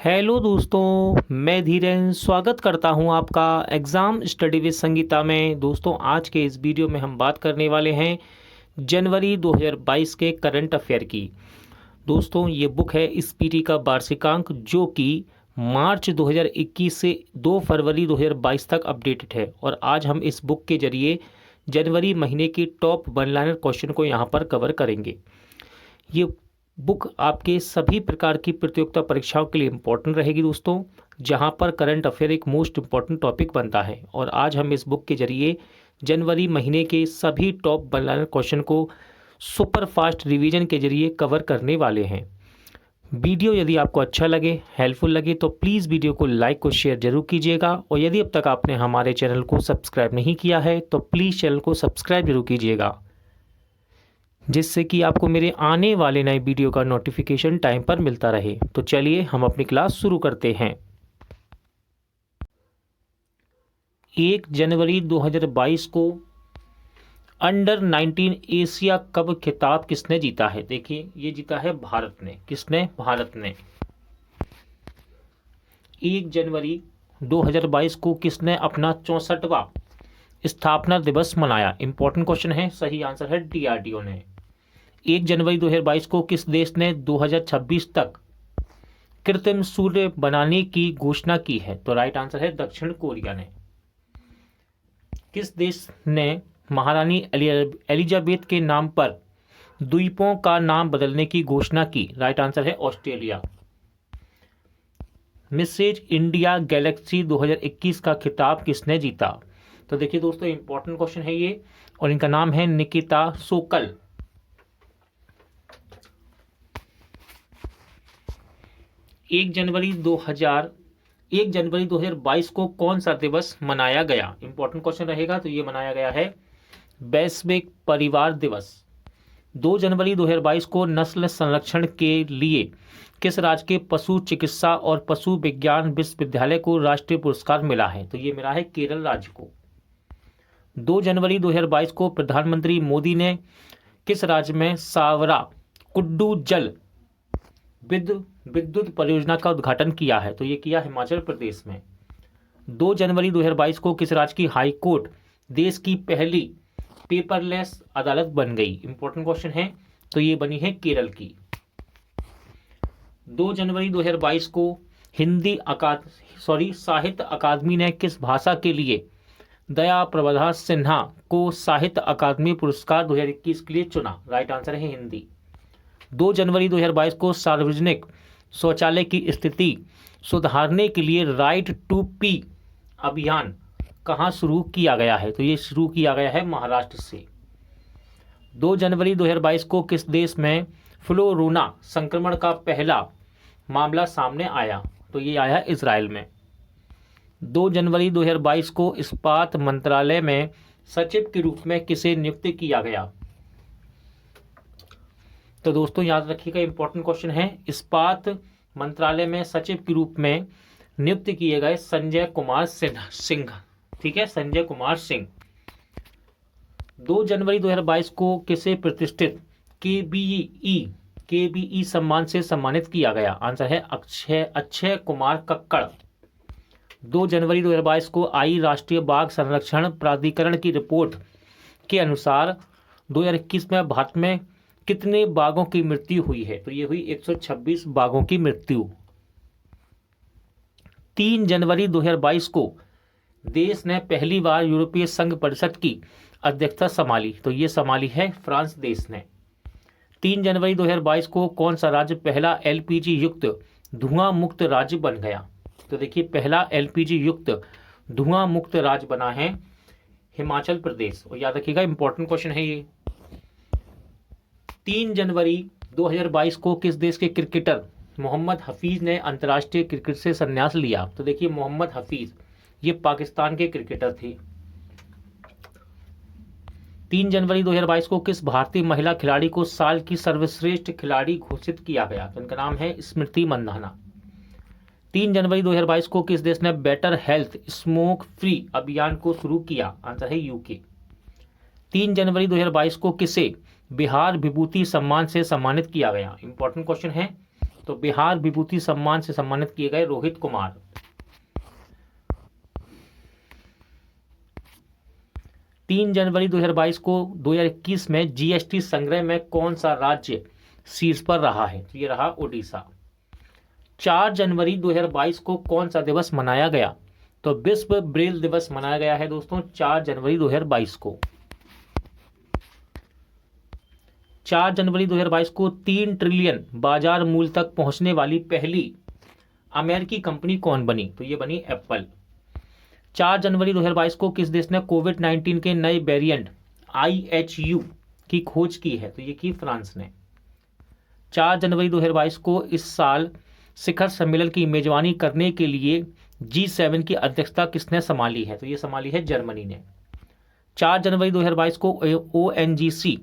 Hello दोस्तों, मैं धीरेन स्वागत करता हूं आपका एग्ज़ाम स्टडी विद संगीता में। दोस्तों, आज के इस वीडियो में हम बात करने वाले हैं जनवरी 2022 के करंट अफेयर की। दोस्तों, ये बुक है स्पीटी का वार्षिकांक, जो कि मार्च 2021 से 2 फरवरी 2022 तक अपडेटेड है। और आज हम इस बुक के जरिए जनवरी महीने की टॉप वन लाइनर क्वेश्चन को यहाँ पर कवर करेंगे। ये बुक आपके सभी प्रकार की प्रतियोगिता परीक्षाओं के लिए इम्पोर्टेंट रहेगी दोस्तों, जहां पर करंट अफेयर एक मोस्ट इम्पॉर्टेंट टॉपिक बनता है। और आज हम इस बुक के जरिए जनवरी महीने के सभी टॉप वन लाइनर क्वेश्चन को सुपर फास्ट रिवीजन के जरिए कवर करने वाले हैं। वीडियो यदि आपको अच्छा लगे, हेल्पफुल लगे, तो प्लीज़ वीडियो को लाइक और शेयर जरूर कीजिएगा। और यदि अब तक आपने हमारे चैनल को सब्सक्राइब नहीं किया है तो प्लीज़ चैनल को सब्सक्राइब जरूर कीजिएगा, जिससे कि आपको मेरे आने वाले नए वीडियो का नोटिफिकेशन टाइम पर मिलता रहे। तो चलिए हम अपनी क्लास शुरू करते हैं। 1 जनवरी 2022 को अंडर 19 एशिया कप खिताब किसने जीता है? देखिए, ये जीता है भारत ने। किसने? भारत ने। 1 जनवरी 2022 को किसने अपना 64वां स्थापना दिवस मनाया? इंपॉर्टेंट क्वेश्चन है। सही आंसर है डीआरडीओ ने। 1 जनवरी 2022 को किस देश ने 2026 तक कृत्रिम सूर्य बनाने की घोषणा की है? तो राइट आंसर है दक्षिण कोरिया ने। किस देश ने महारानी एलिजाबेथ के नाम पर द्वीपों का नाम बदलने की घोषणा की? राइट आंसर है ऑस्ट्रेलिया। मिसेज इंडिया गैलेक्सी 2021 का खिताब किसने जीता? तो देखिए दोस्तों, इंपॉर्टेंट क्वेश्चन है ये, और इनका नाम है निकिता सोकल। 1 जनवरी 2022 को कौन सा दिवस मनाया गया? इंपॉर्टेंट क्वेश्चन रहेगा। तो ये मनाया गया है वैश्विक परिवार दिवस। 2 जनवरी 2022 को नस्ल संरक्षण के लिए किस राज्य के पशु चिकित्सा और पशु विज्ञान विश्वविद्यालय को राष्ट्रीय पुरस्कार मिला है? तो ये मिला है केरल राज्य को। 2 जनवरी 2022 को प्रधानमंत्री मोदी ने किस राज्य में सावरा कुड्डू जल विद्युत परियोजना का उद्घाटन किया है? तो ये किया हिमाचल प्रदेश में। 2 जनवरी 2022 को किस राज्य की हाई कोर्ट देश की पहली पेपरलेस अदालत बन गई? इंपॉर्टेंट क्वेश्चन है। तो ये बनी है केरल की। 2 जनवरी 2022 को साहित्य अकादमी ने किस भाषा के लिए दया प्रबोधा सिन्हा को साहित्य अकादमी पुरस्कार 2021 के लिए चुना? राइट आंसर है हिंदी। 2 जनवरी 2022 को सार्वजनिक शौचालय की स्थिति सुधारने के लिए राइट टू पी अभियान कहाँ शुरू किया गया है? तो ये शुरू किया गया है महाराष्ट्र से। 2 जनवरी 2022 को किस देश में फ्लोरोना संक्रमण का पहला मामला सामने आया? तो ये आया इजराइल में। 2 जनवरी 2022 को इस्पात मंत्रालय में सचिव के रूप में किसे नियुक्त किया गया? तो दोस्तों याद रखिएगा, इंपॉर्टेंट क्वेश्चन है। इस्पात मंत्रालय में सचिव के रूप में नियुक्त किए गए संजय कुमार सिंह। ठीक है, संजय कुमार सिंह। 2 जनवरी 2022 को किसे प्रतिष्ठित केबीई सम्मान से सम्मानित किया गया? आंसर है अक्षय कुमार कक्कड़। 2 जनवरी 2022 को आई राष्ट्रीय बाघ संरक्षण प्राधिकरण की रिपोर्ट के अनुसार 2021 में भारत में कितने बाघों की मृत्यु हुई है? तो ये हुई 126 बाघों की मृत्यु। 3 जनवरी 2022 को देश ने पहली बार यूरोपीय संघ परिषद की अध्यक्षता संभाली। तो ये संभाली है फ्रांस देश ने। 3 जनवरी 2022 को कौन सा राज्य पहला एलपीजी युक्त धुआं मुक्त राज्य बन गया? तो देखिए, पहला एलपीजी युक्त धुआं मुक्त राज्य बना है हिमाचल प्रदेश। और याद रखिएगा, इंपॉर्टेंट क्वेश्चन है ये। 3 जनवरी 2022 को किस देश के क्रिकेटर मोहम्मद हफीज ने अंतर्राष्ट्रीय क्रिकेट से संन्यास लिया? तो देखिए, मोहम्मद हफीज ये पाकिस्तान के क्रिकेटर थे। 3 जनवरी 2022 को किस भारतीय महिला खिलाड़ी को साल की सर्वश्रेष्ठ खिलाड़ी घोषित किया गया? तो इनका नाम है स्मृति मंधाना। 3 जनवरी 2022 को किस देश ने बेटर हेल्थ स्मोक फ्री अभियान को शुरू किया? आंसर है यूके। 3 जनवरी 2022 को किसे बिहार विभूति सम्मान से सम्मानित किया गया? इंपॉर्टेंट क्वेश्चन है। तो बिहार विभूति सम्मान से सम्मानित किए गए रोहित कुमार। तीन जनवरी 2022 को 2021 में जीएसटी संग्रह में कौन सा राज्य शीर्ष पर रहा है? तो ये रहा उड़ीसा। 4 जनवरी 2022 को कौन सा दिवस मनाया गया? तो विश्व ब्रेल दिवस मनाया गया है दोस्तों 4 जनवरी 2022 को। 4 जनवरी 2022 को 3 ट्रिलियन बाजार मूल्य तक पहुंचने वाली पहली अमेरिकी कंपनी कौन बनी? तो ये बनी एप्पल। 4 जनवरी 2022 को किस देश ने कोविड-19 के नए वेरिएंट IHU की खोज की है? तो ये की फ्रांस ने। 4 जनवरी 2022 को इस साल शिखर सम्मेलन की मेजबानी करने के लिए G7 की अध्यक्षता किसने संभाली है? तो ये संभाली है जर्मनी ने। 4 जनवरी 2022 को ONGC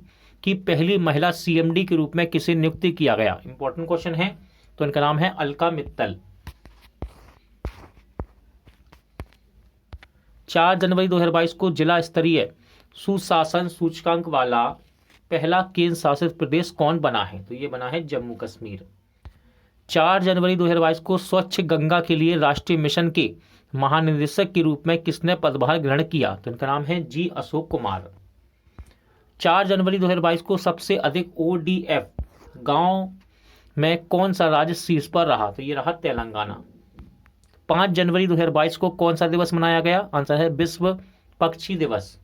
की पहली महिला CMD के रूप में किसे नियुक्त किया गया? इंपॉर्टेंट क्वेश्चन है, तो इनका नाम है अलका मित्तल। 4 जनवरी 2022 को जिला स्तरीय सुशासन सूचकांक वाला पहला केंद्र शासित प्रदेश कौन बना है? तो ये बना है जम्मू कश्मीर। 4 जनवरी 2022 को स्वच्छ गंगा के लिए राष्ट्रीय मिशन के महानिदेशक के रूप में किसने पदभार ग्रहण किया? तो इनका नाम है जी अशोक कुमार। 4 जनवरी 2022 को सबसे अधिक ODF गांव में कौन सा राज्य शीर्ष पर रहा? तो ये रहा तेलंगाना। 5 जनवरी 2022 को कौन सा दिवस मनाया गया? आंसर है विश्व पक्षी दिवस।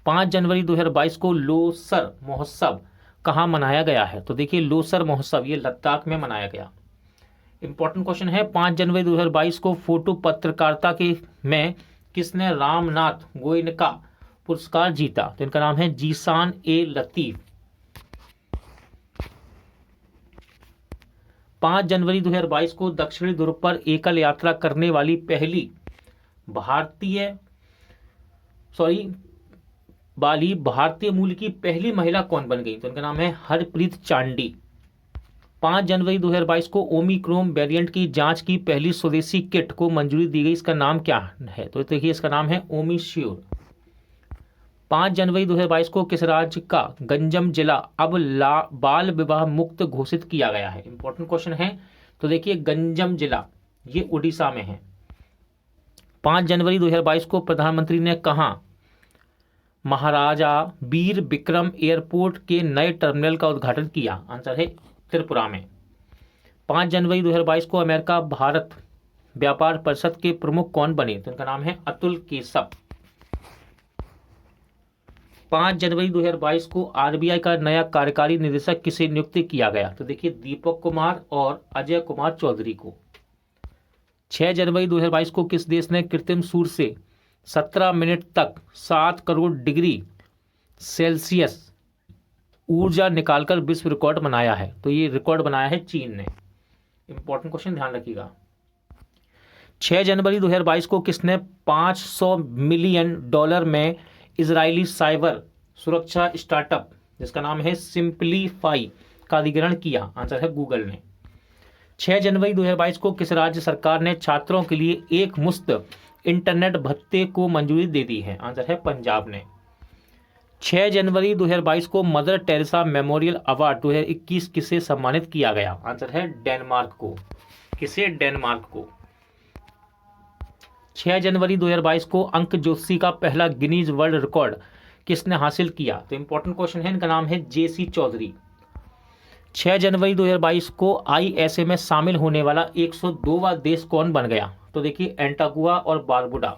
5 जनवरी 2022 को लोसर महोत्सव कहाँ मनाया गया है? तो देखिए लोसर महोत्सव ये लद्दाख में मनाया गया। इंपॉर्टेंट क्वेश्चन है 5 जनवरी 2022 को फोटो पत्रकारिता के में किसने रामनाथ गोयनका पुरस्कार जीता? तो इनका नाम है जीशान ए लतीफ। 5 जनवरी 2022 को दक्षिणी ध्रुव पर एकल यात्रा करने वाली पहली भारतीय मूल की पहली महिला कौन बन गई? तो इनका नाम है हरप्रीत चांडी। 5 जनवरी 2022 को ओमिक्रॉन वेरिएंट की जांच की पहली स्वदेशी किट को मंजूरी दी गई, इसका नाम क्या है? तो देखिए इसका नाम है ओमिश्योर। 5 जनवरी 2022 को किस राज्य का गंजम जिला अब बाल विवाह मुक्त घोषित किया गया है? इंपॉर्टेंट क्वेश्चन है, तो देखिए गंजम जिला ये उड़ीसा में है। 5 जनवरी 2022 को प्रधानमंत्री ने कहा महाराजा वीर विक्रम एयरपोर्ट के नए टर्मिनल का उद्घाटन किया? आंसर है त्रिपुरा में। 5 जनवरी 2022 को अमेरिका भारत व्यापार परिषद के प्रमुख कौन बने? तो इनका नाम है अतुल केशव। 5 जनवरी 2022 को RBI का नया कार्यकारी निदेशक किसे नियुक्त किया गया? तो देखिए दीपक कुमार और अजय कुमार चौधरी को। 6 जनवरी 2022 को किस देश ने कृत्रिम सूर्य से 17 मिनट तक 7 करोड़ डिग्री सेल्सियस ऊर्जा निकालकर विश्व रिकॉर्ड बनाया है? तो ये रिकॉर्ड बनाया है चीन ने। इंपॉर्टेंट क्वेश्चन ध्यान रखिएगा। 6 जनवरी 2022 को किसने $500 मिलियन में इजरायली साइबर सुरक्षा स्टार्टअप जिसका नाम है सिंपलीफाई का अधिग्रहण किया? आंसर है गूगल ने। 6 जनवरी 2022 को किस राज्य सरकार ने छात्रों के लिए एक मुफ्त इंटरनेट भत्ते को मंजूरी दे दी है? आंसर है पंजाब ने। 6 जनवरी 2022 को मदर टेरेसा मेमोरियल अवार्ड 2021 किसे सम्मानित किया गया? आंसर है डेनमार्क को। किसे? डेनमार्क को। 6 जनवरी 2022 को अंक जोशी का पहला गिनीज वर्ल्ड रिकॉर्ड किसने हासिल किया? तो इंपॉर्टेंट क्वेश्चन है, इनका नाम है JC चौधरी। 6 जनवरी 2022 को ISA में शामिल होने वाला 102वां देश कौन बन गया? तो देखिए एंटागुआ और बारबुडा।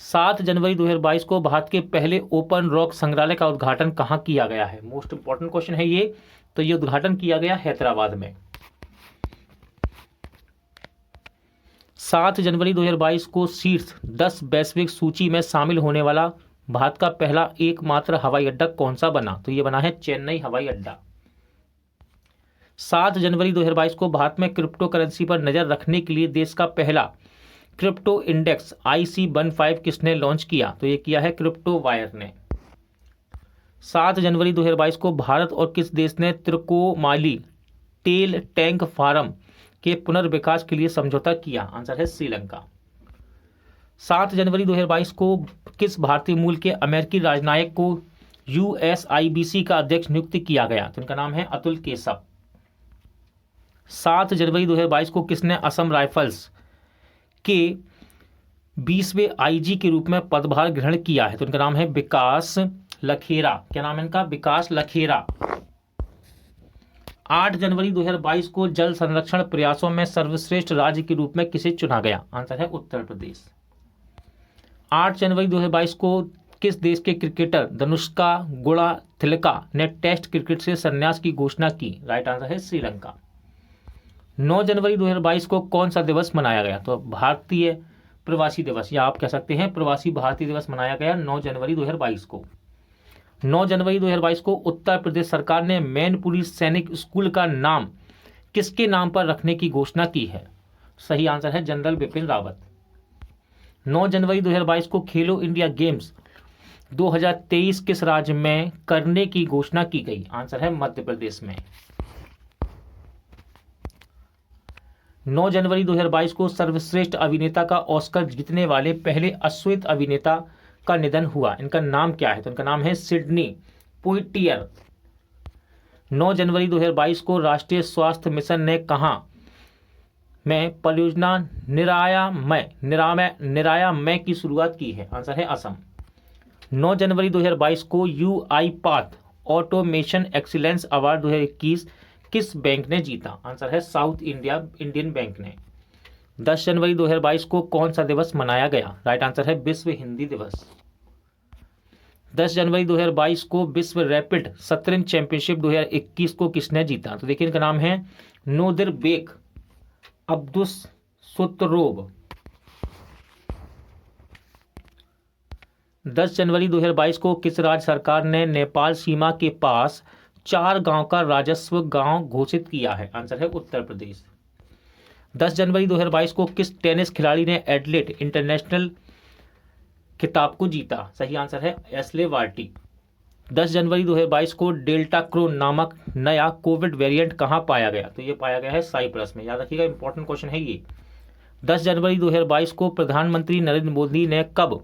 7 जनवरी 2022 को भारत के पहले ओपन रॉक संग्रहालय का उद्घाटन कहाँ किया गया है? मोस्ट इंपॉर्टेंट क्वेश्चन है ये। तो ये उद्घाटन किया गया हैदराबाद में। 7 जनवरी 2022 को शीर्ष 10 वैश्विक सूची में शामिल होने वाला भारत का पहला एकमात्र हवाई अड्डा कौन सा बना? तो ये बना है चेन्नई हवाई अड्डा। 7 जनवरी 2022 को भारत में क्रिप्टो करेंसी पर नजर रखने के लिए देश का पहला क्रिप्टो इंडेक्स IC15 किसने लॉन्च किया? तो ये किया है क्रिप्टो वायर ने। 7 जनवरी 2022 को भारत और किस देश ने त्रिकोमाली टेल टैंक फार्म के पुनर्विकास के लिए समझौता किया? आंसर है श्रीलंका। 7 जनवरी 2022 को किस भारतीय मूल के अमेरिकी राजनयिक को USIBC का अध्यक्ष नियुक्त किया गया? तो इनका नाम है अतुल केशव। 7 जनवरी 2022 को किसने असम राइफल्स के 20वें आईजी के रूप में पदभार ग्रहण किया है? तो इनका नाम है विकास लखेरा। क्या नाम है इनका? विकास लखेरा। 8 जनवरी 2022 को जल संरक्षण प्रयासों में सर्वश्रेष्ठ राज्य के रूप में किसे चुना गया? आंसर है उत्तर प्रदेश। 8 जनवरी 2022 को किस देश के क्रिकेटर धनुष्का गुणातिलका ने टेस्ट क्रिकेट से संन्यास की घोषणा की? राइट आंसर है श्रीलंका। 9 जनवरी 2022 को कौन सा दिवस मनाया गया? तो भारतीय प्रवासी दिवस, या आप कह सकते हैं प्रवासी भारतीय दिवस मनाया गया 9 जनवरी 2022 को। 9 जनवरी 2022 को उत्तर प्रदेश सरकार ने मैनपुरी सैनिक स्कूल का नाम किसके नाम पर रखने की घोषणा की है? सही आंसर है जनरल बिपिन रावत। 9 जनवरी 2022 को खेलो इंडिया गेम्स 2023 किस राज्य में करने की घोषणा की गई? आंसर है मध्य प्रदेश में। 9 जनवरी 2022 को सर्वश्रेष्ठ अभिनेता का ऑस्कर जीतने वाले पहले अश्वेत अभिनेता का निधन हुआ। इनका नाम क्या है? तो इनका नाम है सिडनी पोइटियर। 9 जनवरी 2022 को राष्ट्रीय स्वास्थ्य मिशन ने कहां में परियोजना निरामय की शुरुआत की है? आंसर है असम। 9 जनवरी 2022 को UI path automation excellence award 2021 किस बैंक ने जीता? आंसर है साउथ इंडियन बैंक ने। 10 जनवरी 2022 को कौन सा दिवस मनाया गया? राइट आंसर है विश्व हिंदी दिवस। 10 जनवरी 2022 को विश्व रैपिड शतरंज चैंपियनशिप 2021 को किसने जीता? तो देखिए इनका नाम है नोदिरबेक अब्दुसुतरोव। 10 जनवरी 2022 को किस राज्य सरकार ने नेपाल सीमा के पास 4 गांव का राजस्व गांव घोषित किया है? आंसर है उत्तर प्रदेश। 10 जनवरी 2022 को किस टेनिस खिलाड़ी ने एडिलेड इंटरनेशनल खिताब को जीता? सही आंसर है एशले बार्टी। 10 जनवरी 2022 को डेल्टा क्रोन नामक नया कोविड वेरिएंट कहां पाया गया? तो ये पाया गया है साइप्रस में। याद रखिएगा, इंपॉर्टेंट क्वेश्चन है ये। 10 जनवरी 2022 को प्रधानमंत्री नरेंद्र मोदी ने कब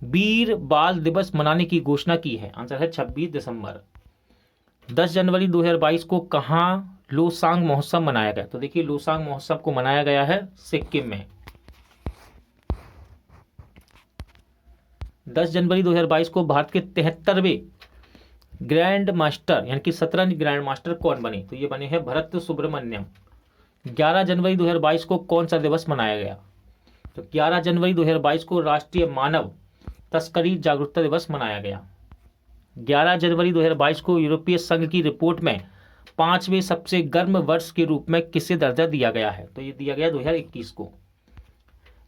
वीर बाल दिवस मनाने की घोषणा की है? आंसर है 26 दिसंबर। 10 जनवरी 2022 को कहां लोसांग महोत्सव मनाया गया? तो देखिए लोसांग महोत्सव को मनाया गया है सिक्किम में। 10 जनवरी 2022 को भारत के 73वें ग्रैंड मास्टर यानी कि शतरंज ग्रैंड मास्टर कौन बने? तो ये बने हैं भरत सुब्रमण्यम। 11 जनवरी 2022 को कौन सा दिवस मनाया गया? तो 11 जनवरी 2022 को राष्ट्रीय मानव तस्करी जागरूकता दिवस मनाया गया। 11 जनवरी 2022 को यूरोपीय संघ की रिपोर्ट में 5वें सबसे गर्म वर्ष के रूप में किसे दर्जा दिया गया है? तो ये दिया गया 2021 को।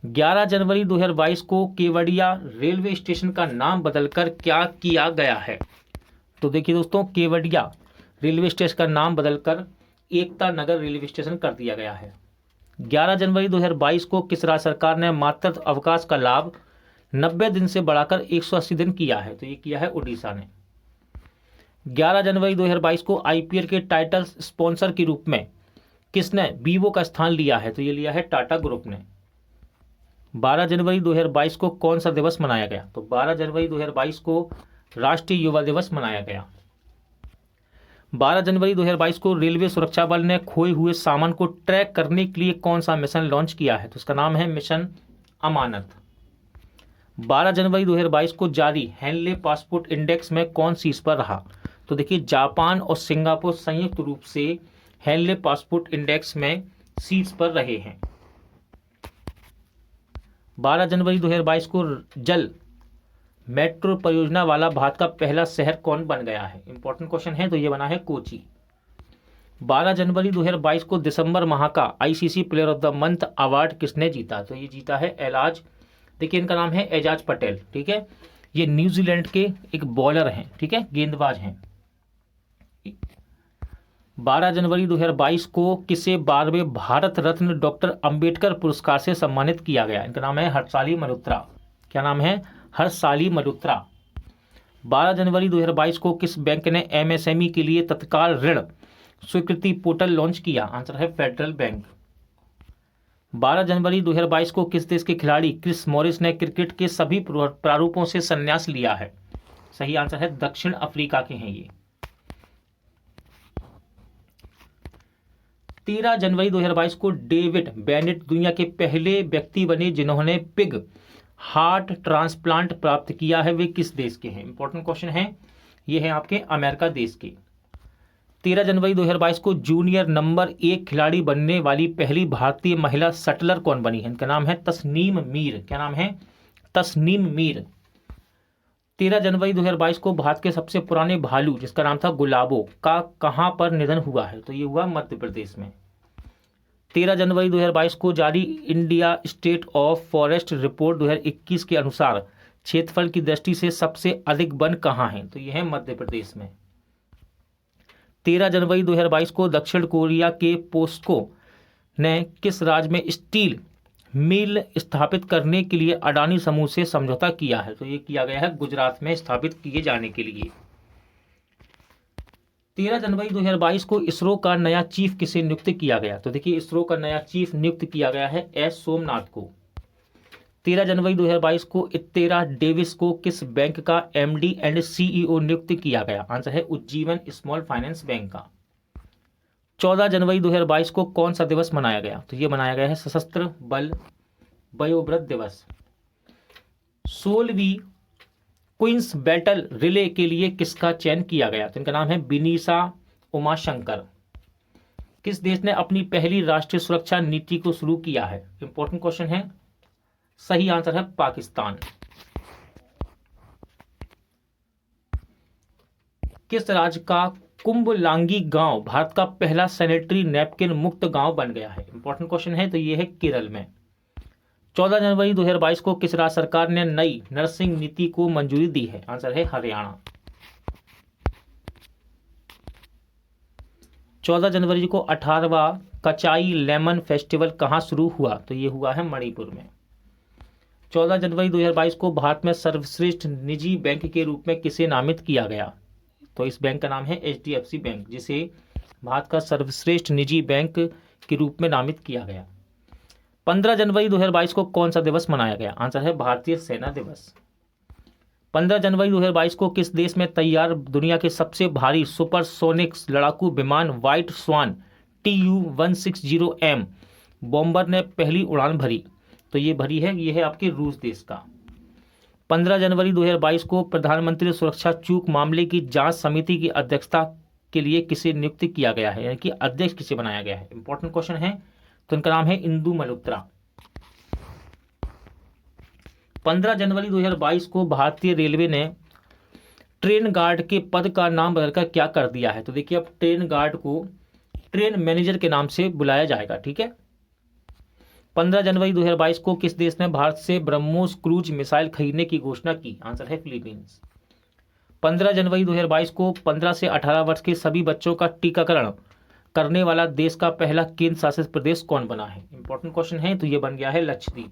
11 जनवरी 2022 को केवड़िया रेलवे स्टेशन का नाम बदलकर क्या किया गया है? तो देखिए दोस्तों, केवड़िया रेलवे स्टेशन का नाम बदलकर एकता नगर रेलवे स्टेशन कर दिया गया है। 11 जनवरी 2022 को किस राज्य सरकार ने मातृत्व अवकाश का लाभ 90 दिन से बढ़ाकर 180 दिन किया है? तो ये किया है उड़ीसा ने। 11 जनवरी 2022 को आईपीएल के टाइटल स्पॉन्सर के रूप में किसने वीवो का स्थान लिया है? तो ये लिया है टाटा ग्रुप ने। 12 जनवरी 2022 को कौन सा दिवस मनाया गया? तो 12 जनवरी 2022 को राष्ट्रीय युवा दिवस मनाया गया। 12 जनवरी 2022 को रेलवे सुरक्षा बल ने खोए हुए सामान को ट्रैक करने के लिए कौन सा मिशन लॉन्च किया है? तो इसका नाम है मिशन अमानत। 12 जनवरी 2022 को जारी हेनले पासपोर्ट इंडेक्स में कौन शीर्ष पर रहा? तो देखिए जापान और सिंगापुर संयुक्त रूप से हेनले पासपोर्ट इंडेक्स में शीर्ष पर रहे हैं। 12 जनवरी 2022 को जल मेट्रो परियोजना वाला भारत का पहला शहर कौन बन गया है? इंपॉर्टेंट क्वेश्चन है, तो ये बना है कोची। 12 जनवरी 2022 को दिसंबर माह का ICC player of the month award किसने जीता? तो ये जीता है एजाज, देखिए इनका नाम है एजाज पटेल। ठीक है, ये न्यूजीलैंड के एक बॉलर हैं, ठीक है, गेंदबाज हैं। 12 जनवरी 2022 को किसे 12वें भारत रत्न डॉक्टर अंबेडकर पुरस्कार से सम्मानित किया गया? इनका नाम है हर्षाली मल्होत्रा। क्या नाम है? हर्षाली मल्होत्रा। 12 जनवरी 2022 को किस बैंक ने एमएसएमई के लिए तत्काल ऋण स्वीकृति पोर्टल लॉन्च किया? आंसर है फेडरल बैंक। 12 जनवरी 2022 को किस देश के खिलाड़ी क्रिस मॉरिस ने क्रिकेट के सभी प्रारूपों से संन्यास लिया है? सही आंसर है दक्षिण अफ्रीका के हैं ये। 13 जनवरी 2022 को डेविड बेनेट दुनिया के पहले व्यक्ति बने जिन्होंने पिग हार्ट ट्रांसप्लांट प्राप्त किया है। वे किस देश के हैं? इंपॉर्टेंट क्वेश्चन है, ये है आपके अमेरिका देश के। 13 जनवरी 2022 को जूनियर नंबर 1 खिलाड़ी बनने वाली पहली भारतीय महिला शटलर कौन बनी है? इनका नाम है तस्नीम मीर। क्या नाम है? तस्नीम मीर। 13 जनवरी 2022 को भारत के सबसे पुराने भालू जिसका नाम था गुलाबो का कहां पर निधन हुआ है? तो ये हुआ मध्य प्रदेश में। 13 जनवरी 2022 को जारी India state of forest report 2021 के अनुसार क्षेत्रफल की दृष्टि से सबसे अधिक वन कहाँ हैं? तो ये है मध्य प्रदेश में। 13 जनवरी 2022 को दक्षिण कोरिया के पोस्को ने किस राज्य में स्टील मिल स्थापित करने के लिए अडानी समूह से समझौता किया है? तो ये किया गया है गुजरात में स्थापित किए जाने के लिए। 13 जनवरी 2022 को इसरो का नया चीफ किसे नियुक्त किया गया? तो देखिए इसरो का नया चीफ नियुक्त किया गया है एस सोमनाथ को। 13 जनवरी 2022 को इत्तेरा डेविस को किस बैंक का एमडी एंड सीईओ नियुक्त किया गया? आंसर है उज्जीवन स्मॉल फाइनेंस बैंक का। 14 जनवरी 2022 को कौन सा दिवस मनाया गया? तो ये मनाया गया है सशस्त्र बल वयोवृद्ध दिवस। 16वीं क्वींस बैटल रिले के लिए किसका चयन किया गया? तो इनका नाम है बिनीसा उमाशंकर। किस देश ने अपनी पहली राष्ट्रीय सुरक्षा नीति को शुरू किया है? इंपॉर्टेंट क्वेश्चन है, सही आंसर है पाकिस्तान। किस राज्य का कुंभलांगी गांव भारत का पहला सैनिटरी नैपकिन मुक्त गांव बन गया है? इंपॉर्टेंट क्वेश्चन है, तो ये है केरल में। 14 जनवरी 2022 को किस राज्य सरकार ने नई नर्सिंग नीति को मंजूरी दी है? आंसर है हरियाणा। 14 जनवरी को 18वां कचाई लेमन फेस्टिवल कहाँ शुरू हुआ? तो ये हुआ है मणिपुर में। 14 जनवरी 2022 को भारत में सर्वश्रेष्ठ निजी बैंक के रूप में किसे नामित किया गया? तो इस बैंक का नाम है HDFC बैंक, जिसे भारत का सर्वश्रेष्ठ निजी बैंक के रूप में नामित किया गया। 15 जनवरी 2022 को कौन सा दिवस मनाया गया? आंसर है भारतीय सेना दिवस। 15 जनवरी 2022 को किस देश में तैयार दुनिया के सबसे भारी सुपरसोनिक लड़ाकू विमान व्हाइट स्वान TU-160M बॉम्बर ने पहली उड़ान भरी? तो ये भरी है, ये है आपके रूस देश का। 15 जनवरी 2022 को प्रधानमंत्री सुरक्षा चूक मामले की जांच समिति की अध्यक्षता के लिए किसे नियुक्त किया गया है, यानी कि अध्यक्ष किसे बनाया गया है? इंपॉर्टेंट क्वेश्चन है, तो इनका नाम है इंदु मल्होत्रा। 15 जनवरी 2022 को भारतीय रेलवे ने ट्रेन गार्ड के पद का नाम बदलकर क्या कर दिया है? तो देखिए अब ट्रेन गार्ड को ट्रेन मैनेजर के नाम से बुलाया जाएगा, ठीक है। 15 जनवरी 2022 को किस देश ने भारत से ब्रह्मोस क्रूज मिसाइल खरीदने की घोषणा की? आंसर है फिलीपींस। 15 जनवरी 2022 को 15 से 18 वर्ष के सभी बच्चों का टीकाकरण करने वाला देश का पहला केंद्र शासित प्रदेश कौन बना है? इंपॉर्टेंट क्वेश्चन है, तो ये बन गया है लक्षद्वीप।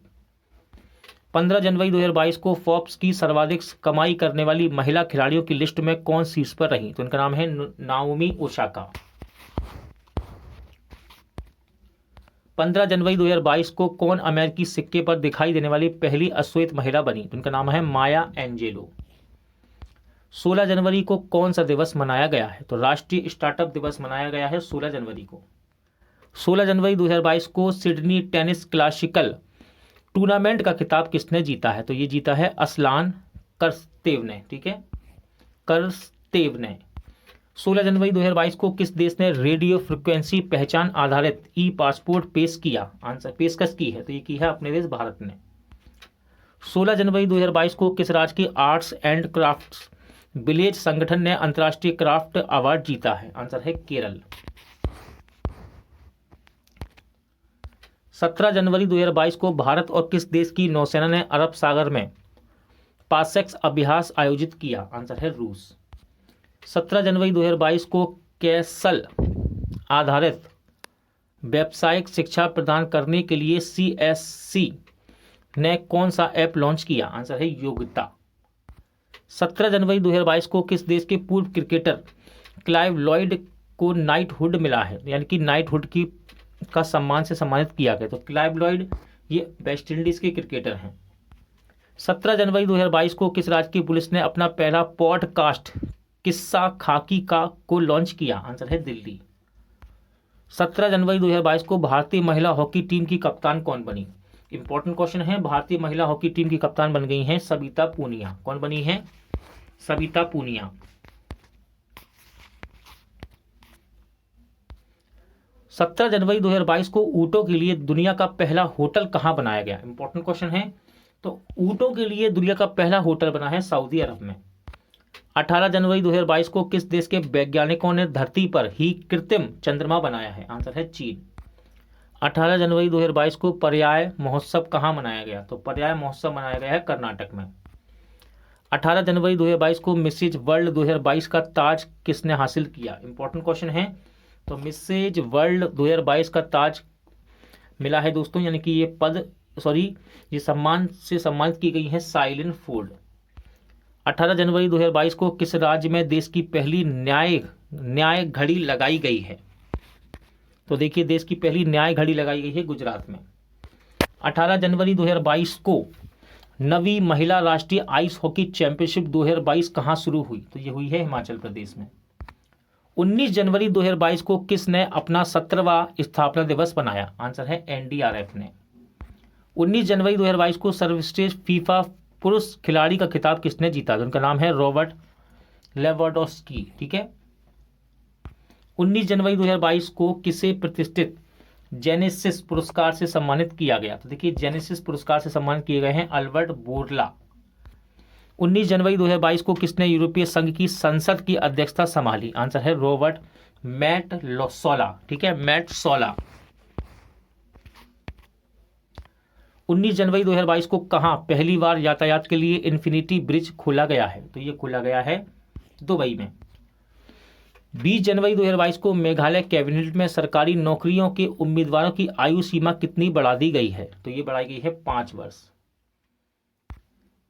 15 जनवरी 2022 को फोर्ब्स की सर्वाधिक कमाई करने वाली महिला खिलाड़ियों की लिस्ट में कौन शीर्ष पर रही? तो इनका नाम है नाओमी ओसाका। 15 जनवरी 2022 को कौन अमेरिकी सिक्के पर दिखाई देने वाली पहली अश्वेत महिला बनी? तो इनका नाम है माया एंजेलो। 16 जनवरी को कौन सा दिवस मनाया गया है? तो राष्ट्रीय स्टार्टअप दिवस मनाया गया है 16 जनवरी को। 16 जनवरी 2022 को सिडनी टेनिस क्लासिकल टूर्नामेंट का खिताब किसने जीता है? तो ये जीता है असलान करस्तेव ने, ठीक है, करस्तेव ने। 16 जनवरी 2022 को किस देश ने रेडियो फ्रिक्वेंसी पहचान आधारित ई पासपोर्ट पेश किया? आंसर पेशकश की है, तो ये की है अपने देश भारत ने। 16 जनवरी 2022 को किस राज्य की आर्ट्स एंड क्राफ्ट्स विलेज संगठन ने अंतर्राष्ट्रीय क्राफ्ट अवार्ड जीता है? आंसर है केरल। 17 जनवरी 2022 को भारत और किस देश की नौसेना ने अरब सागर में पासेक्स अभ्यास आयोजित किया? आंसर है रूस। 17 जनवरी 2022 को कैसल आधारित व्यावसायिक शिक्षा प्रदान करने के लिए CSC ने कौन सा ऐप लॉन्च किया? आंसर है योग्यता। 17 जनवरी 2022 को किस देश के पूर्व क्रिकेटर क्लाइव लॉयड को नाइटहुड मिला है, यानी कि नाइटहुड की का सम्मान से सम्मानित किया गया? तो क्लाइव लॉयड ये वेस्ट इंडीज के क्रिकेटर हैं। 17 जनवरी 2022 को किस राज्य की पुलिस ने अपना पहला पॉडकास्ट किस्सा खाकी का को लॉन्च किया? आंसर है दिल्ली। 17 जनवरी 2022 को भारतीय महिला हॉकी टीम की कप्तान कौन बनी? इंपॉर्टेंट क्वेश्चन है। भारतीय महिला हॉकी टीम की कप्तान बन गई हैं सविता पूनिया। कौन बनी है? सविता पूनिया। 17 जनवरी 2022 को ऊँटों के लिए दुनिया का पहला होटल कहाँ बनाया गया? इंपॉर्टेंट क्वेश्चन है। तो ऊँटों के लिए दुनिया का पहला होटल बना है सऊदी अरब में। 18 जनवरी 2022 को किस देश के वैज्ञानिकों ने धरती पर ही कृत्रिम चंद्रमा बनाया है? आंसर है चीन। 18 जनवरी 2022 को पर्याय महोत्सव कहाँ मनाया गया? तो पर्याय महोत्सव मनाया गया है कर्नाटक में। 18 जनवरी 2022 को मिसेज वर्ल्ड 2022 का ताज किसने हासिल किया? इंपॉर्टेंट क्वेश्चन है। तो मिसेज वर्ल्ड 2022 का ताज मिला है दोस्तों, यानी कि ये सम्मान से सम्मानित की गई है साइलिन फूड। 18 जनवरी 2022 को किस राज्य में देश की पहली न्याय घड़ी लगाई गई है? तो देखिए, देश की पहली न्याय घड़ी लगाई गई है गुजरात में। 18 जनवरी 2022 को नवी महिला राष्ट्रीय आइस हॉकी चैंपियनशिप 2022 कहाँ शुरू हुई? तो ये हुई है हिमाचल प्रदेश में। 19 जनवरी 2022 को किसने अपना 17वां स्थापना दिवस बनाया? आंसर है एनडीआरएफ ने। 19 जनवरी 2022 को सर्वश्रेष्ठ फीफा पुरुष खिलाड़ी का खिताब किसने जीता? उनका नाम है रॉबर्ट लेवांडोव्स्की। ठीक है। 19 जनवरी 2022 को किसे प्रतिष्ठित जेनेसिस पुरस्कार से सम्मानित किया गया? तो देखिए, जेनेसिस पुरस्कार से सम्मानित किए गए हैं अल्बर्ट बोरला। 19 जनवरी 2022 को किसने यूरोपीय संघ की संसद की अध्यक्षता संभाली? आंसर है रॉबर्ट मेटसोला। ठीक है, मेटसोला। 19 जनवरी 2022 को कहां पहली बार यातायात के लिए इन्फिनिटी ब्रिज खोला गया है? तो ये खोला गया है दुबई में। 20 जनवरी 2022 को मेघालय कैबिनेट में सरकारी नौकरियों के उम्मीदवारों की आयु सीमा कितनी बढ़ा दी गई है? तो ये बढ़ाई गई है 5 वर्ष।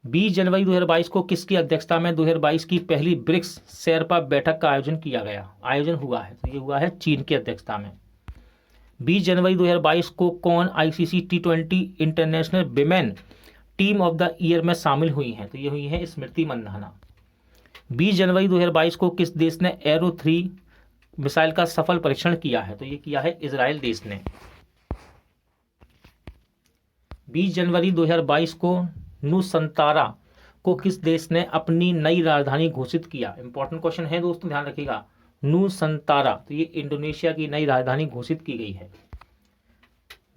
20 जनवरी 2022 को किसकी अध्यक्षता में 2022 की पहली ब्रिक्स शेरपा बैठक का आयोजन हुआ है? तो ये हुआ है चीन की अध्यक्षता में। 20 जनवरी 2022 को कौन ICC T20 international women team of the year में शामिल हुई हैं? तो ये हुई है स्मृति मंधाना। 20 जनवरी 2022 को किस देश ने एरो 3 मिसाइल का सफल परीक्षण किया है? तो ये किया है इजराइल देश ने। 20 जनवरी 2022 को नुसंतारा को किस देश ने अपनी नई राजधानी घोषित किया? इंपॉर्टेंट क्वेश्चन है दोस्तों, ध्यान रखिएगा। नुसंतारा, तो ये इंडोनेशिया की नई राजधानी घोषित की गई है।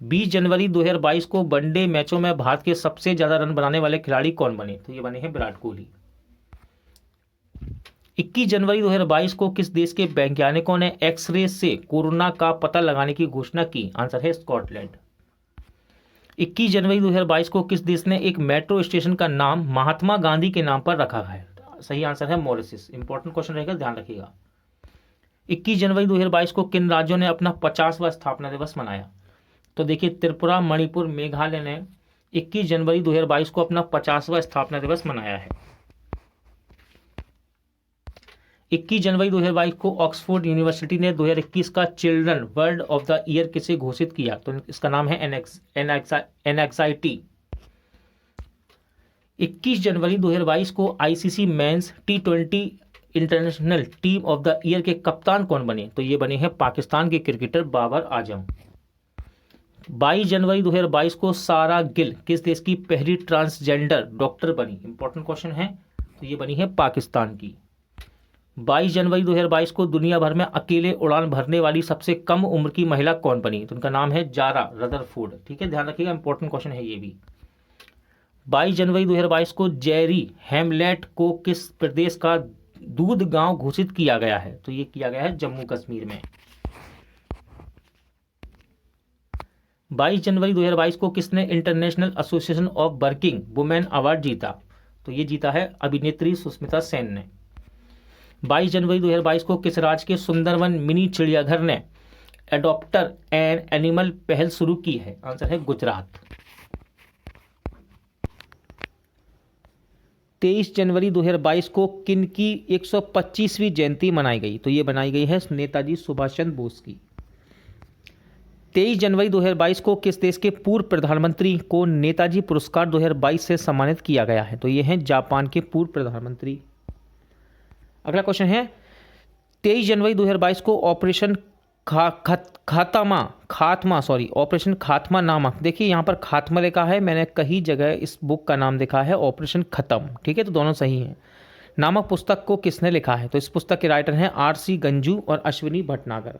20 जनवरी 2022 को वनडे मैचों में भारत के सबसे ज्यादा रन बनाने वाले खिलाड़ी कौन बने? तो ये बने हैं विराट कोहली। 21 जनवरी 2022 को किस देश के वैज्ञानिकों ने एक्सरे से कोरोना का पता लगाने की घोषणा की? आंसर है स्कॉटलैंड। 21 जनवरी 2022 को किस देश ने एक मेट्रो स्टेशन का नाम महात्मा गांधी के नाम पर रखा है? सही आंसर है मॉरिशस। इंपॉर्टेंट क्वेश्चन रहेगा, ध्यान रखिएगा। 21 जनवरी 2022 को किन राज्यों ने अपना 50वां स्थापना दिवस मनाया? तो देखिए, त्रिपुरा, मणिपुर, मेघालय ने 21 जनवरी 2022 को अपना 50वां स्थापना दिवस मनाया है। 21 जनवरी 2022 को ऑक्सफोर्ड यूनिवर्सिटी ने 2021 का children world of the year किसे घोषित किया? तो इसका नाम है एनएक्साइटी। 21 जनवरी 2022 को ICC men's T20 international team of the year के कप्तान कौन बने? तो ये बने हैं पाकिस्तान के क्रिकेटर बाबर आजम। 22 जनवरी 2022 को सारा गिल किस देश की पहली ट्रांसजेंडर डॉक्टर बनी? इंपॉर्टेंट क्वेश्चन है। तो ये बनी है पाकिस्तान की। 22 जनवरी 2022 को दुनिया भर में अकेले उड़ान भरने वाली सबसे कम उम्र की महिला कौन बनी? तो उनका नाम है जारा रदरफोर्ड। ठीक है, ध्यान रखिएगा, इंपॉर्टेंट क्वेश्चन है ये भी। 22 जनवरी 2022 को जेरी हैमलेट को किस प्रदेश का दूध गांव घोषित किया गया है? तो ये किया गया है जम्मू कश्मीर में। 22 जनवरी 2022 को किसने international association of working women award जीता? तो ये जीता है अभिनेत्री सुष्मिता सेन ने। 22 जनवरी 2022 को किस राज्य के सुंदरवन मिनी चिड़ियाघर ने एडॉप्टर एन एनिमल पहल शुरू की है? आंसर है गुजरात। 23 जनवरी 2022 को किन की 125वीं जयंती मनाई गई? तो ये बनाई गई है नेताजी सुभाष चंद्र बोस की। 23 जनवरी 2022 को किस देश के पूर्व प्रधानमंत्री को नेताजी पुरस्कार 2022 से सम्मानित किया गया है? तो ये हैं जापान के पूर्व प्रधानमंत्री। अगला क्वेश्चन है 23 जनवरी 2022 को ऑपरेशन ऑपरेशन खात्मा नामक, देखिए यहाँ पर खात्मा लिखा है, मैंने कई जगह इस बुक का नाम देखा है ऑपरेशन खत्म, ठीक है, तो दोनों सही हैं। नामक पुस्तक को किसने लिखा है? तो इस पुस्तक के राइटर हैं आर.सी. गंजू और अश्विनी भटनागर।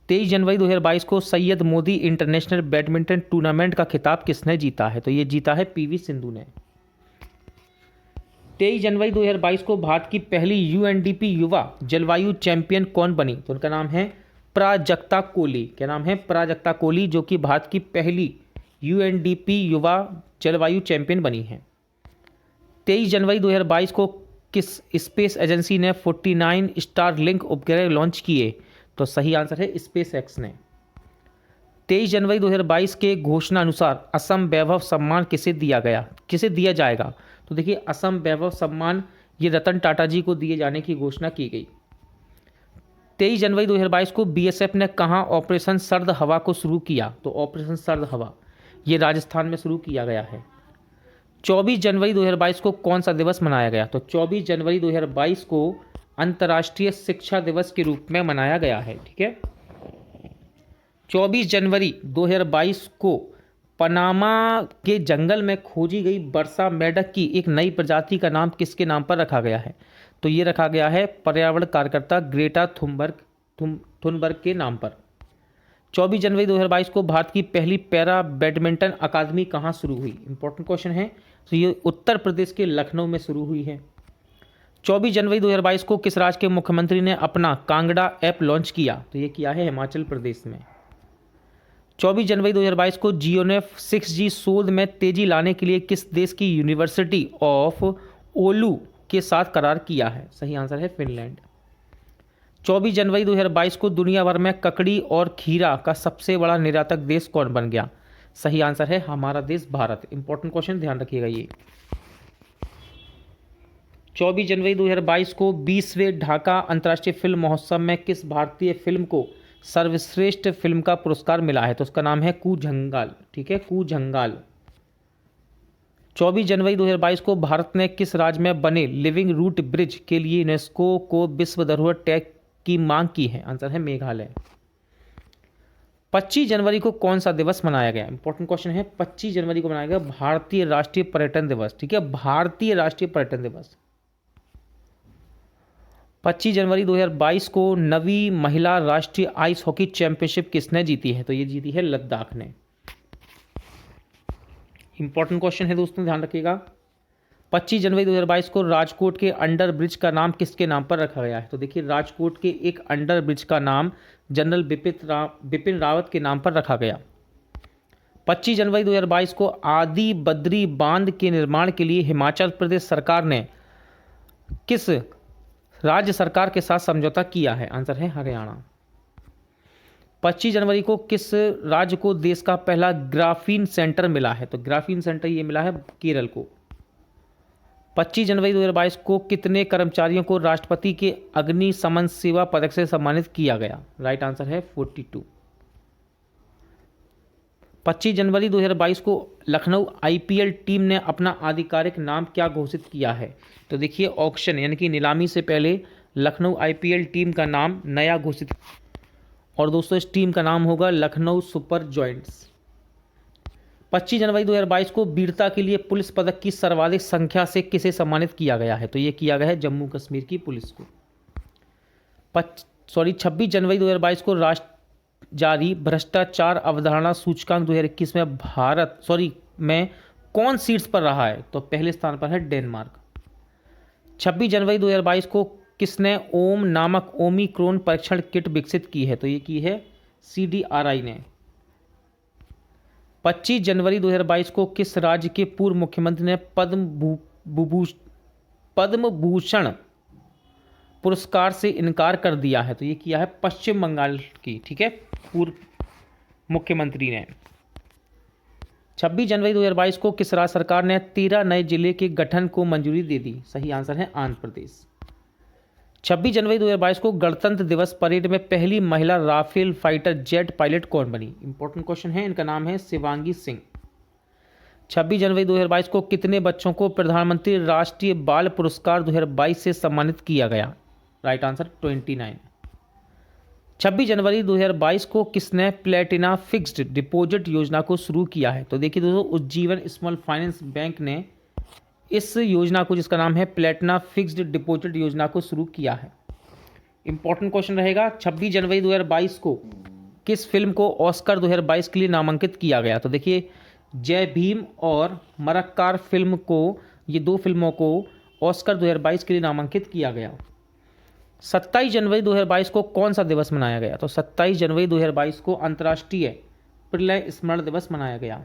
23 जनवरी 2022 को Syed Modi international badminton tournament का खिताब किसने जीता है? तो ये जीता है पीवी सिंधु ने। 23 जनवरी 2022 को भारत की पहली यूएनडीपी युवा जलवायु चैंपियन कौन बनी? तो उनका नाम है प्राजक्ता कोली। क्या नाम है? प्राजक्ता कोली, जो कि भारत की पहली यूएनडीपी युवा जलवायु चैंपियन बनी है। 23 जनवरी 2022 को किस स्पेस एजेंसी ने 49 स्टारलिंक उपग्रह लॉन्च किए? तो सही आंसर है स्पेस एक्स ने। 23 जनवरी 2022 के घोषणा अनुसार असम वैभव सम्मान किसे दिया जाएगा? तो देखिए असम वैभव सम्मान ये रतन टाटा जी को दिए जाने की घोषणा की गई। 23 जनवरी 2022 को बीएसएफ ने कहां ऑपरेशन सर्द हवा को शुरू किया? तो ऑपरेशन सर्द हवा ये राजस्थान में शुरू किया गया है। 24 जनवरी 2022 को कौन सा दिवस मनाया गया? तो 24 जनवरी 2022 को अंतर्राष्ट्रीय शिक्षा दिवस के रूप में मनाया गया है, ठीक है। 24 जनवरी 2022 को पनामा के जंगल में खोजी गई वर्षा मेंढक की एक नई प्रजाति का नाम किसके नाम पर रखा गया है? तो ये रखा गया है पर्यावरण कार्यकर्ता ग्रेटा थुनबर्ग के नाम पर। 24 जनवरी 2022 को भारत की पहली पैरा बैडमिंटन अकादमी कहाँ शुरू हुई? इंपॉर्टेंट क्वेश्चन है। तो ये उत्तर प्रदेश के लखनऊ में शुरू हुई है। 24 जनवरी 2022 को किस राज्य के मुख्यमंत्री ने अपना कांगड़ा ऐप लॉन्च किया? तो ये किया है हिमाचल प्रदेश में। 24 जनवरी 2022 को जियो ने 6G शोध में तेजी लाने के लिए किस देश की यूनिवर्सिटी ऑफ ओलू के साथ करार किया है? सही आंसर है फिनलैंड। 24 जनवरी 2022 को दुनिया भर में ककड़ी और खीरा का सबसे बड़ा निर्यातक देश कौन बन गया? सही आंसर है हमारा देश भारत। इंपॉर्टेंट क्वेश्चन, ध्यान रखिएगा ये। 24 जनवरी 2022 को 20वें ढाका अंतर्राष्ट्रीय फिल्म महोत्सव में किस भारतीय फिल्म को सर्वश्रेष्ठ फिल्म का पुरस्कार मिला है? तो उसका नाम है कूजंगाल, ठीक है, कूजंगाल। 24 जनवरी 2022 को भारत ने किस राज्य में बने लिविंग रूट ब्रिज के लिए यूनेस्को को विश्व धरोहर टैग की मांग की है? आंसर है मेघालय। 25 जनवरी को कौन सा दिवस मनाया गया? इंपॉर्टेंट क्वेश्चन है। 25 जनवरी को मनाया गया भारतीय राष्ट्रीय पर्यटन दिवस, ठीक है, भारतीय राष्ट्रीय पर्यटन दिवस। 25 जनवरी 2022 को नवी महिला राष्ट्रीय आइस हॉकी चैंपियनशिप किसने जीती है? तो ये जीती है लद्दाख ने। इंपॉर्टेंट क्वेश्चन है दोस्तों, ध्यान रखिएगा। 25 जनवरी 2022 को राजकोट के अंडर ब्रिज का नाम किसके नाम पर रखा गया है? तो देखिए राजकोट के एक अंडर ब्रिज का नाम जनरल बिपिन रावत के नाम पर रखा गया। 25 जनवरी 2022 को आदि बद्री बांध के निर्माण के लिए हिमाचल प्रदेश सरकार ने किस राज्य सरकार के साथ समझौता किया है? आंसर है हरियाणा। 25 जनवरी को किस राज्य को देश का पहला ग्राफीन सेंटर मिला है? तो ग्राफीन सेंटर ये मिला है केरल को। 25 जनवरी 2022 को कितने कर्मचारियों को राष्ट्रपति के अग्निशमन सेवा पदक से सम्मानित किया गया? राइट आंसर है 42। 25 जनवरी 2022 को लखनऊ आईपीएल टीम ने अपना आधिकारिक नाम क्या घोषित किया है? तो देखिए ऑक्शन यानी कि नीलामी से पहले लखनऊ आईपीएल टीम का नाम नया घोषित, और दोस्तों इस टीम का नाम होगा लखनऊ सुपर जॉइंट्स। 25 जनवरी 2022 को वीरता के लिए पुलिस पदक की सर्वाधिक संख्या से किसे सम्मानित किया गया है? तो ये किया गया है जम्मू कश्मीर की पुलिस को। 26 जनवरी 2022 को राष्ट्र जारी भ्रष्टाचार अवधारणा सूचकांक 2021 में भारत में कौन सीट्स पर रहा है? तो पहले स्थान पर है डेनमार्क। 26 जनवरी 2022 को किसने ओम नामक ओमिक्रॉन परीक्षण किट विकसित की है? तो ये की है CDRI ने। 25 जनवरी 2022 को किस राज्य के पूर्व मुख्यमंत्री ने पद्म भूषण पुरस्कार से इनकार कर दिया है? तो ये किया है पश्चिम बंगाल की, ठीक है, पूर्व मुख्यमंत्री ने। 26 जनवरी 2022 को किस राज्य सरकार ने 13 नए जिले के गठन को मंजूरी दे दी? सही आंसर है आंध्र प्रदेश। 26 जनवरी 2022 को गणतंत्र दिवस परेड में पहली महिला राफेल फाइटर जेट पायलट कौन बनी? इंपॉर्टेंट क्वेश्चन है, इनका नाम है शिवांगी सिंह। 26 जनवरी 2022 को कितने बच्चों को प्रधानमंत्री राष्ट्रीय बाल पुरस्कार 2022 से सम्मानित किया गया? Right answer 29। 26 जनवरी 2022 को किसने प्लेटिना फिक्स्ड डिपॉजिट योजना को शुरू किया है? तो देखिए दोस्तों, उज्जीवन स्मॉल फाइनेंस बैंक ने इस योजना को, जिसका नाम है प्लेटिना फिक्स्ड डिपॉजिट योजना को शुरू किया है। इंपॉर्टेंट क्वेश्चन रहेगा, 26 जनवरी 2022 को किस फिल्म को ऑस्कर 2022 के लिए नामांकित किया गया? तो देखिए, जय भीम और मरक्कार फिल्म को, ये दो फिल्मों को ऑस्कर 2022 के लिए नामांकित किया गया। 27 जनवरी 2022 को कौन सा दिवस मनाया गया? तो 27 जनवरी 2022 को अंतर्राष्ट्रीय प्रलय स्मरण दिवस मनाया गया।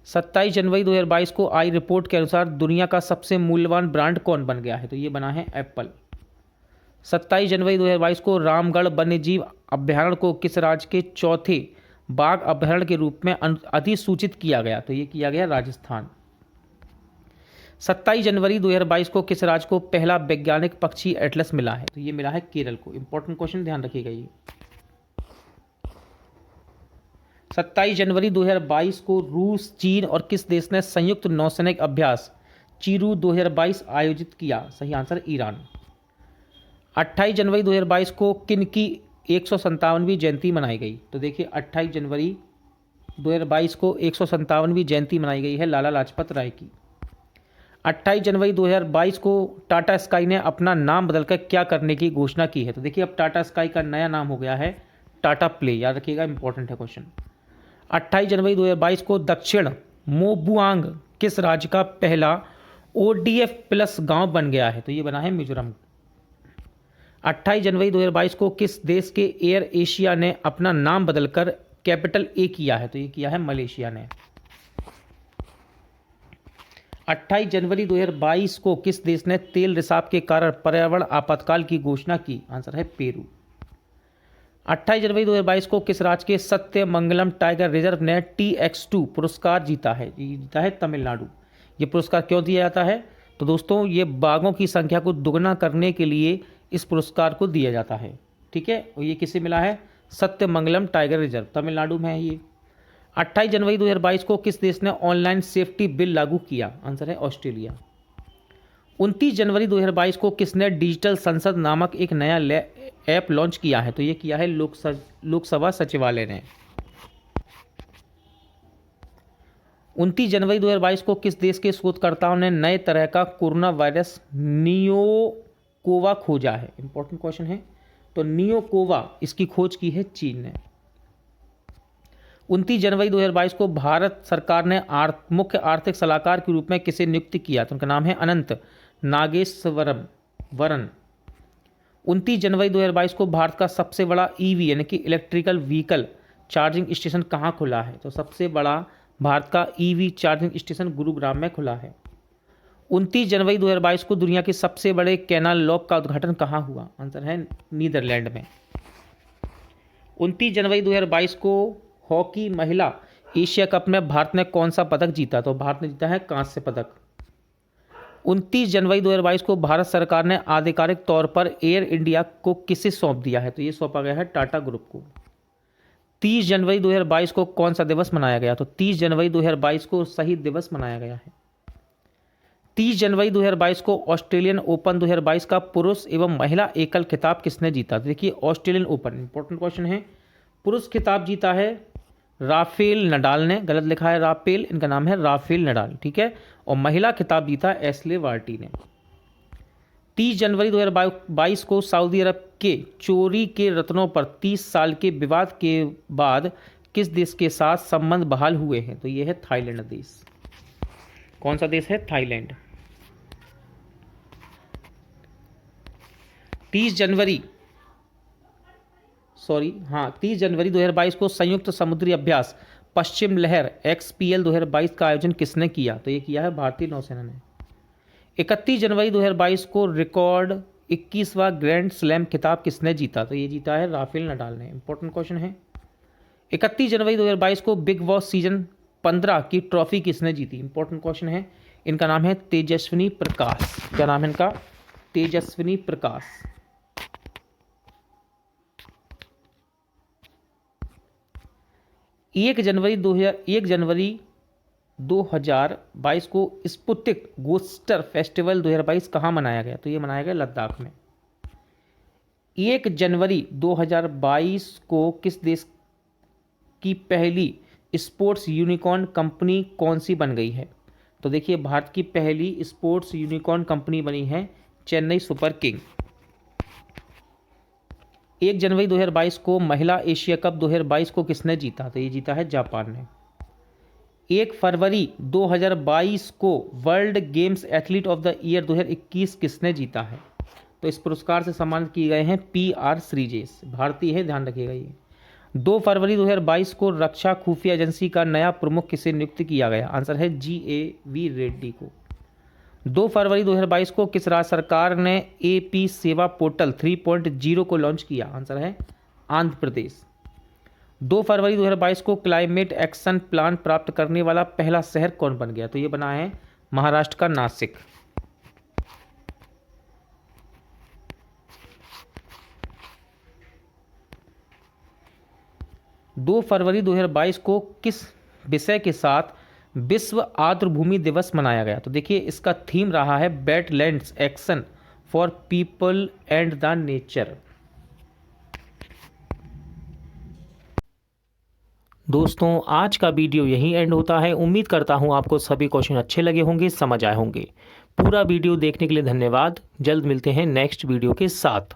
27 जनवरी 2022 को आई रिपोर्ट के अनुसार दुनिया का सबसे मूल्यवान ब्रांड कौन बन गया है? तो ये बना है एप्पल। 27 जनवरी 2022 को रामगढ़ वन्यजीव अभ्यारण्य को किस राज्य के चौथे बाघ अभ्यारण्य के रूप में अधिसूचित किया गया? तो ये किया गया राजस्थान। 27 जनवरी 2022 को किस राज्य को पहला वैज्ञानिक पक्षी एटलस मिला है? तो ये मिला है केरल को। इंपॉर्टेंट क्वेश्चन, ध्यान रखिएगा ये। 27 जनवरी 2022 को रूस, चीन और किस देश ने संयुक्त नौसैनिक अभ्यास चीरू 2022 आयोजित किया? सही आंसर ईरान। 28 जनवरी 2022 को किन की 157वीं जयंती मनाई गई? तो देखिए, 28 जनवरी 2022 को 157वीं जयंती मनाई गई है लाला लाजपत राय की। 28 जनवरी 2022 को टाटा स्काई ने अपना नाम बदलकर क्या करने की घोषणा की है? तो देखिए, अब टाटा स्काई का नया नाम हो गया है टाटा प्ले। याद रखिएगा, इंपॉर्टेंट है क्वेश्चन। 28 जनवरी 2022 को दक्षिण मोबुआंग किस राज्य का पहला ODF प्लस गांव बन गया है? तो ये बना है मिजोरम। 28 जनवरी 2022 को किस देश के एयर एशिया ने अपना नाम बदलकर कैपिटल A किया है? तो ये किया है मलेशिया ने। 28 जनवरी 2022 को किस देश ने तेल रिसाव के कारण पर्यावरण आपातकाल की घोषणा की? आंसर है पेरू। 28 जनवरी 2022 को किस राज्य के सत्यमंगलम टाइगर रिजर्व ने TX2 पुरस्कार जीता है? ये जीता है तमिलनाडु। ये पुरस्कार क्यों दिया जाता है? तो दोस्तों, ये बाघों की संख्या को दुगना करने के लिए इस पुरस्कार को दिया जाता है। ठीक है, और ये किसे मिला है? सत्यमंगलम टाइगर रिजर्व, तमिलनाडु में है ये। 28 जनवरी 2022 को किस देश ने ऑनलाइन सेफ्टी बिल लागू किया? आंसर है ऑस्ट्रेलिया। 29 जनवरी 2022 को किसने डिजिटल संसद नामक एक नया ऐप लॉन्च किया है? तो ये किया है लोकसभा सचिवालय ने। 29 जनवरी 2022 को किस देश के शोधकर्ताओं ने नए तरह का कोरोना वायरस नियोकोवा खोजा है? इंपॉर्टेंट क्वेश्चन है। तो नियोकोवा, इसकी खोज की है चीन ने। 29 जनवरी 2022 को भारत सरकार ने मुख्य आर्थिक सलाहकार के रूप में किसे नियुक्त किया? तो उनका नाम है अनंत नागेश्वरन। 29 जनवरी 2022 को भारत का सबसे बड़ा EV यानी कि इलेक्ट्रिकल व्हीकल चार्जिंग स्टेशन कहाँ खुला है? तो सबसे बड़ा भारत का EV चार्जिंग स्टेशन गुरुग्राम में खुला है। 29 जनवरी 2022 को दुनिया के सबसे बड़े कैनाल लॉक का उद्घाटन कहाँ हुआ? आंसर है नीदरलैंड में। 29 जनवरी 2022 को हॉकी महिला एशिया कप में भारत ने कौन सा पदक जीता? तो भारत ने जीता है कांस्य पदक। 29 जनवरी 2022 को भारत सरकार ने आधिकारिक तौर पर एयर इंडिया को किसे सौंप दिया है? तो ये सौंपा गया है टाटा ग्रुप को। 30 जनवरी 2022 को कौन सा दिवस मनाया गया? तो 30 जनवरी 2022 को शहीद दिवस मनाया गया है। 30 जनवरी 2022 को ऑस्ट्रेलियन ओपन 2022 का पुरुष एवं महिला एकल खिताब किसने जीता? देखिए, ऑस्ट्रेलियन ओपन, इंपॉर्टेंट क्वेश्चन है। पुरुष खिताब जीता है राफेल नडाल ने, गलत लिखा है राफेल, इनका नाम है राफेल नडाल। ठीक है, और महिला खिताब जीता एस्ले वार्टी ने। 30 जनवरी 2022 को सऊदी अरब के चोरी के रत्नों पर 30 साल के विवाद के बाद किस देश के साथ संबंध बहाल हुए हैं? तो ये है थाईलैंड देश। कौन सा देश है? थाईलैंड। 30 जनवरी 2022 को संयुक्त समुद्री अभ्यास पश्चिम लहर XPL 2022 का आयोजन किसने किया? तो ये किया है भारतीय नौसेना ने। 31 जनवरी 2022 को रिकॉर्ड 21वां ग्रैंड स्लैम खिताब किसने जीता? तो ये जीता है राफेल नडाल ने। इंपॉर्टेंट क्वेश्चन है। 31 जनवरी 2022 को बिग बॉस सीजन 15 की ट्रॉफी किसने जीती? इंपॉर्टेंट क्वेश्चन है। इनका नाम है तेजस्विनी प्रकाश। क्या नाम है इनका? तेजस्विनी प्रकाश। 1 जनवरी 2022 को स्पुतनिक बूस्टर फेस्टिवल 2022 कहाँ मनाया गया? तो ये मनाया गया लद्दाख में। 1 जनवरी 2022 को किस देश की पहली स्पोर्ट्स यूनिकॉर्न कंपनी कौन सी बन गई है? तो देखिए, भारत की पहली स्पोर्ट्स यूनिकॉर्न कंपनी बनी है चेन्नई सुपर किंग। 1 जनवरी 2022 को महिला एशिया कप 2022 को किसने जीता? तो ये जीता है जापान ने। 1 फरवरी 2022 को world games athlete of the year 2021 किसने जीता है? तो इस पुरस्कार से सम्मानित किए गए हैं PR श्रीजेश, भारतीय है, ध्यान रखिएगा ये। 2 फरवरी 2022 को रक्षा खुफिया एजेंसी का नया प्रमुख किसे नियुक्त किया गया? आंसर है GAV रेड्डी को। 2 फरवरी 2022 को किस राज्य सरकार ने AP सेवा पोर्टल 3.0 को लॉन्च किया? आंसर है आंध्र प्रदेश। 2 फरवरी 2022 को क्लाइमेट एक्शन प्लान प्राप्त करने वाला पहला शहर कौन बन गया? तो ये बना है महाराष्ट्र का नासिक। 2 फरवरी 2022 को किस विषय के साथ विश्व आर्द्रभूमि दिवस मनाया गया? तो देखिए, इसका थीम रहा है wetlands action for people and the nature. दोस्तों, आज का वीडियो यहीं एंड होता है। उम्मीद करता हूं आपको सभी क्वेश्चन अच्छे लगे होंगे, समझ आए होंगे। पूरा वीडियो देखने के लिए धन्यवाद। जल्द मिलते हैं नेक्स्ट वीडियो के साथ।